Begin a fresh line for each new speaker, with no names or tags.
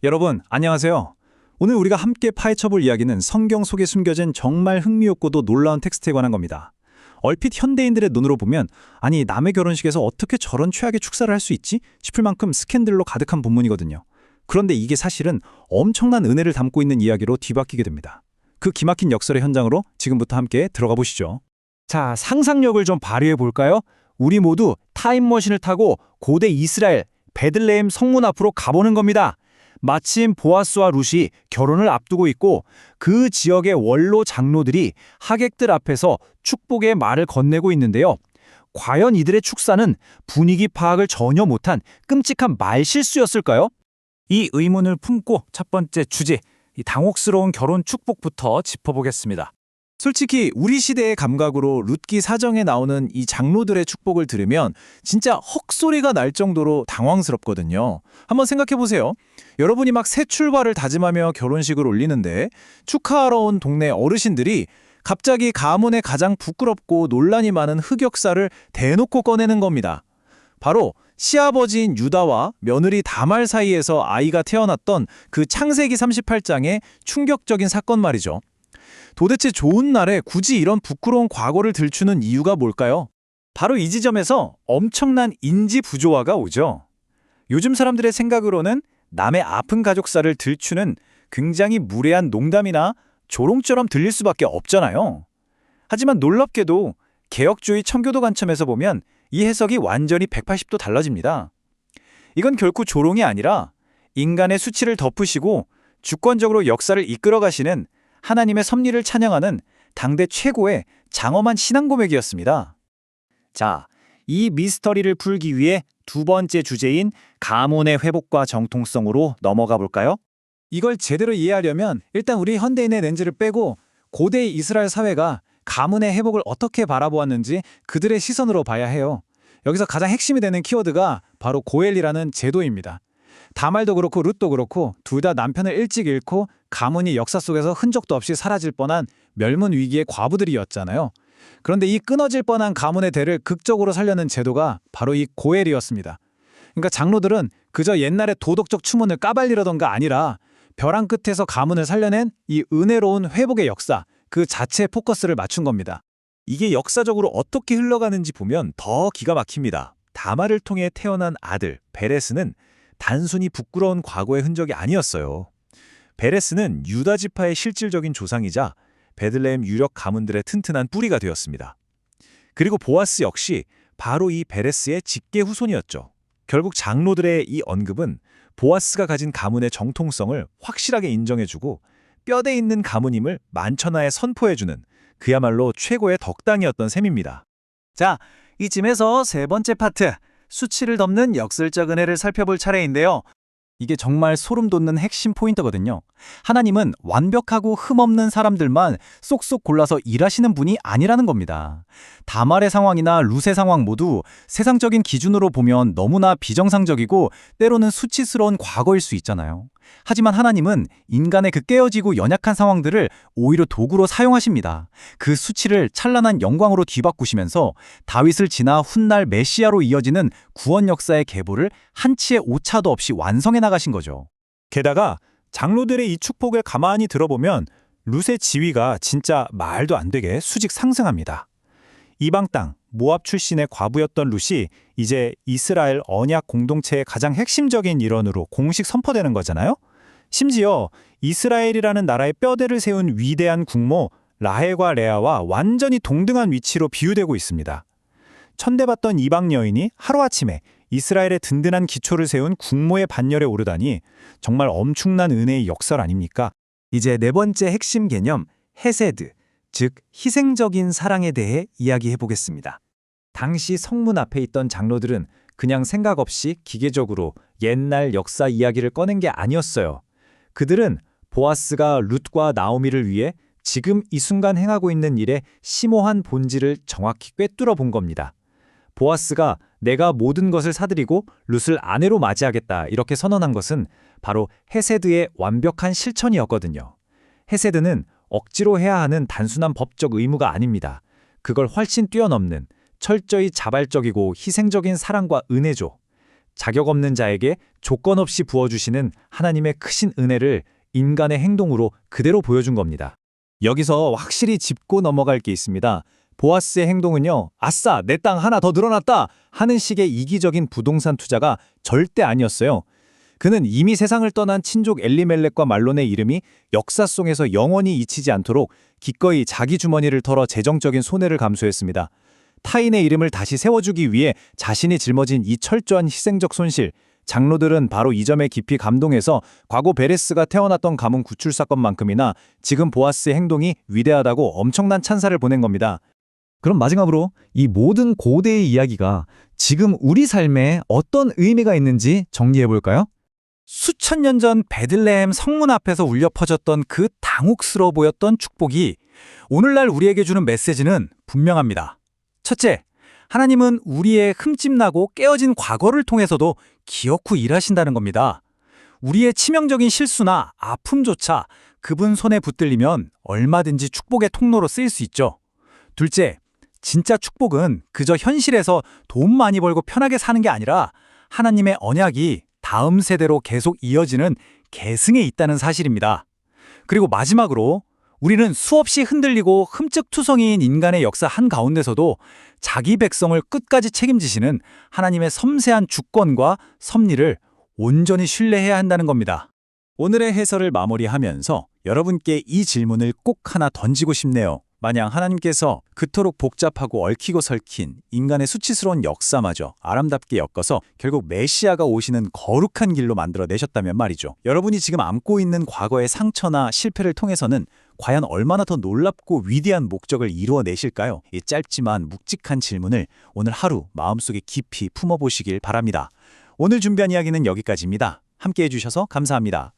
여러분, 안녕하세요. 오늘 우리가 함께 파헤쳐볼 이야기는 성경 속에 숨겨진 정말 흥미롭고도 놀라운 텍스트에 관한 겁니다. 얼핏 현대인들의 눈으로 보면 아니 남의 결혼식에서 어떻게 저런 최악의 축사를 할 수 있지? 싶을 만큼 스캔들로 가득한 본문이거든요. 그런데 이게 사실은 엄청난 은혜를 담고 있는 이야기로 뒤바뀌게 됩니다. 그 기막힌 역설의 현장으로 지금부터 함께 들어가 보시죠.
자, 상상력을 좀 발휘해 볼까요? 우리 모두 타임머신을 타고 고대 이스라엘 베들레헴 성문 앞으로 가보는 겁니다. 마침 보아스와 룻이 결혼을 앞두고 있고 그 지역의 원로 장로들이 하객들 앞에서 축복의 말을 건네고 있는데요. 과연 이들의 축사는 분위기 파악을 전혀 못한 끔찍한 말실수였을까요?
이 의문을 품고 첫 번째 주제, 이 당혹스러운 결혼 축복부터 짚어보겠습니다.
솔직히 우리 시대의 감각으로 룻기 사정에 나오는 이 장로들의 축복을 들으면 진짜 헉소리가 날 정도로 당황스럽거든요. 한번 생각해 보세요. 여러분이 막 새 출발을 다짐하며 결혼식을 올리는데 축하하러 온 동네 어르신들이 갑자기 가문의 가장 부끄럽고 논란이 많은 흑역사를 대놓고 꺼내는 겁니다. 바로 시아버지인 유다와 며느리 다말 사이에서 아이가 태어났던 그 창세기 38장의 충격적인 사건 말이죠. 도대체 좋은 날에 굳이 이런 부끄러운 과거를 들추는 이유가 뭘까요? 바로 이 지점에서 엄청난 인지 부조화가 오죠. 요즘 사람들의 생각으로는 남의 아픈 가족사를 들추는 굉장히 무례한 농담이나 조롱처럼 들릴 수밖에 없잖아요. 하지만 놀랍게도 개혁주의 청교도 관점에서 보면 이 해석이 완전히 180도 달라집니다. 이건 결코 조롱이 아니라 인간의 수치를 덮으시고 주권적으로 역사를 이끌어 가시는 하나님의 섭리를 찬양하는 당대 최고의 장엄한 신앙 고백이었습니다.
자, 이 미스터리를 풀기 위해 두 번째 주제인 가문의 회복과 정통성으로 넘어가 볼까요?
이걸 제대로 이해하려면 일단 우리 현대인의 렌즈를 빼고 고대 이스라엘 사회가 가문의 회복을 어떻게 바라보았는지 그들의 시선으로 봐야 해요. 여기서 가장 핵심이 되는 키워드가 바로 고엘이라는 제도입니다. 다말도 그렇고 룻도 그렇고 둘 다 남편을 일찍 잃고 가문이 역사 속에서 흔적도 없이 사라질 뻔한 멸문 위기의 과부들이었잖아요. 그런데 이 끊어질 뻔한 가문의 대를 극적으로 살려는 제도가 바로 이 고엘이었습니다. 그러니까 장로들은 그저 옛날의 도덕적 추문을 까발리려던가 아니라 벼랑 끝에서 가문을 살려낸 이 은혜로운 회복의 역사, 그 자체에 포커스를 맞춘 겁니다.
이게 역사적으로 어떻게 흘러가는지 보면 더 기가 막힙니다. 다말을 통해 태어난 아들 베레스는 단순히 부끄러운 과거의 흔적이 아니었어요. 베레스는 유다 지파의 실질적인 조상이자 베들레헴 유력 가문들의 튼튼한 뿌리가 되었습니다. 그리고 보아스 역시 바로 이 베레스의 직계 후손이었죠. 결국 장로들의 이 언급은 보아스가 가진 가문의 정통성을 확실하게 인정해주고 뼈대 있는 가문임을 만천하에 선포해주는 그야말로 최고의 덕당이었던 셈입니다.
자, 이쯤에서 세 번째 파트, 수치를 덮는 역설적 은혜를 살펴볼 차례인데요. 이게 정말 소름 돋는 핵심 포인트거든요. 하나님은 완벽하고 흠없는 사람들만 쏙쏙 골라서 일하시는 분이 아니라는 겁니다. 다말의 상황이나 룻의 상황 모두 세상적인 기준으로 보면 너무나 비정상적이고 때로는 수치스러운 과거일 수 있잖아요. 하지만 하나님은 인간의 그 깨어지고 연약한 상황들을 오히려 도구로 사용하십니다. 그 수치를 찬란한 영광으로 뒤바꾸시면서 다윗을 지나 훗날 메시아로 이어지는 구원 역사의 계보를 한치의 오차도 없이 완성해 나가신 거죠.
게다가 장로들의 이 축복을 가만히 들어보면 룻의 지위가 진짜 말도 안 되게 수직 상승합니다. 이방 땅 모압 출신의 과부였던 룻이 이제 이스라엘 언약 공동체의 가장 핵심적인 일원으로 공식 선포되는 거잖아요. 심지어 이스라엘이라는 나라의 뼈대를 세운 위대한 국모 라헬과 레아와 완전히 동등한 위치로 비유되고 있습니다. 천대받던 이방 여인이 하루아침에 이스라엘의 든든한 기초를 세운 국모의 반열에 오르다니 정말 엄청난 은혜의 역설 아닙니까?
이제 네 번째 핵심 개념, 헤세드, 즉 희생적인 사랑에 대해 이야기해 보겠습니다. 당시 성문 앞에 있던 장로들은 그냥 생각 없이 기계적으로 옛날 역사 이야기를 꺼낸 게 아니었어요. 그들은 보아스가 룻과 나오미를 위해 지금 이 순간 행하고 있는 일의 심오한 본질을 정확히 꿰뚫어 본 겁니다. 보아스가 내가 모든 것을 사들이고 룻을 아내로 맞이하겠다 이렇게 선언한 것은 바로 헤세드의 완벽한 실천이었거든요. 헤세드는 억지로 해야 하는 단순한 법적 의무가 아닙니다. 그걸 훨씬 뛰어넘는 철저히 자발적이고 희생적인 사랑과 은혜죠.
자격 없는 자에게 조건 없이 부어주시는 하나님의 크신 은혜를 인간의 행동으로 그대로 보여준 겁니다.
여기서 확실히 짚고 넘어갈 게 있습니다. 보아스의 행동은요, 아싸, 내 땅 하나 더 늘어났다 하는 식의 이기적인 부동산 투자가 절대 아니었어요. 그는 이미 세상을 떠난 친족 엘리멜렉과 말론의 이름이 역사 속에서 영원히 잊히지 않도록 기꺼이 자기 주머니를 털어 재정적인 손해를 감수했습니다. 타인의 이름을 다시 세워주기 위해 자신이 짊어진 이 철저한 희생적 손실, 장로들은 바로 이 점에 깊이 감동해서 과거 베레스가 태어났던 가문 구출 사건만큼이나 지금 보아스의 행동이 위대하다고 엄청난 찬사를 보낸 겁니다.
그럼 마지막으로 이 모든 고대의 이야기가 지금 우리 삶에 어떤 의미가 있는지 정리해 볼까요? 수천 년 전 베들레헴 성문 앞에서 울려 퍼졌던 그 당혹스러워 보였던 축복이 오늘날 우리에게 주는 메시지는 분명합니다. 첫째, 하나님은 우리의 흠집나고 깨어진 과거를 통해서도 기어코 일하신다는 겁니다. 우리의 치명적인 실수나 아픔조차 그분 손에 붙들리면 얼마든지 축복의 통로로 쓰일 수 있죠. 둘째, 진짜 축복은 그저 현실에서 돈 많이 벌고 편하게 사는 게 아니라 하나님의 언약이 다음 세대로 계속 이어지는 계승에 있다는 사실입니다. 그리고 마지막으로 우리는 수없이 흔들리고 흠쩍투성이인 인간의 역사 한가운데서도 자기 백성을 끝까지 책임지시는 하나님의 섬세한 주권과 섭리를 온전히 신뢰해야 한다는 겁니다.
오늘의 해설을 마무리하면서 여러분께 이 질문을 꼭 하나 던지고 싶네요. 만약 하나님께서 그토록 복잡하고 얽히고 설킨 인간의 수치스러운 역사마저 아름답게 엮어서 결국 메시아가 오시는 거룩한 길로 만들어내셨다면 말이죠. 여러분이 지금 안고 있는 과거의 상처나 실패를 통해서는 과연 얼마나 더 놀랍고 위대한 목적을 이루어내실까요? 이 짧지만 묵직한 질문을 오늘 하루 마음속에 깊이 품어보시길 바랍니다. 오늘 준비한 이야기는 여기까지입니다. 함께해 주셔서 감사합니다.